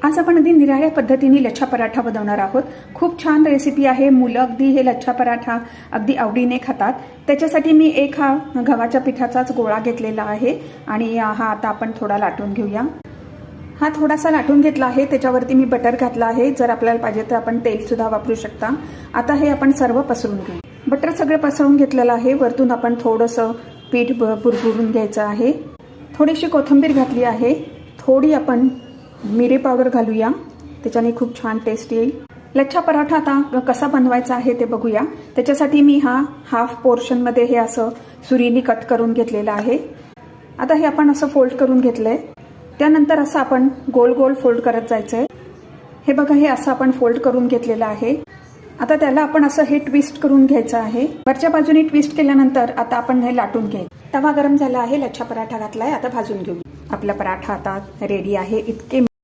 आज आपण अगदी निराळ्या पद्धतीने लच्छा पराठा बनवणार आहोत। खूप छान रेसिपी आहे। मुलं अगदी हे लच्छा पराठा अगदी आवडीने खातात। त्याच्यासाठी मी एक हा गव्हाच्या पिठाचाच गोळा घेतलेला आहे आणि हा आता आपण थोडा लाटून घेऊया। हा थोडासा लाटून घेतला आहे, त्याच्यावरती मी बटर घातला आहे। जर आपल्याला पाहिजे तर आपण तेल सुद्धा वापरू शकता। आता हे आपण सर्व पसरून घेऊ। बटर सगळं पसरून घेतलेलं आहे। वरतून आपण थोडंसं पीठ बुरबुरून घ्यायचं आहे। थोडीशी कोथिंबीर घातली आहे। थोडी आपण मिरी पावडर घालूया, त्याच्याने खूप छान टेस्ट येईल। लच्छा पराठा आता कसा बनवायचा आहे ते बघूया। त्याच्यासाठी मी हा हाफ पोर्शन मध्ये हे असं सुरीने कट करून घेतलेलं आहे। आता हे आपण असं फोल्ड करून घेतलंय। त्यानंतर असं आपण गोल गोल फोल्ड करत जायचंय। हे बघा, हे असं आपण फोल्ड करून घेतलेलं आहे। आता त्याला आपण असं हे ट्विस्ट करून घ्यायचं आहे। वरच्या बाजूने ट्विस्ट केल्यानंतर आता आपण हे लाटून घ्यायचं। तवा गरम झाला आहे, लच्छा पराठा घातलाय, आता भाजून घेऊ। आपला पराठा आता रेडी आहे। इतके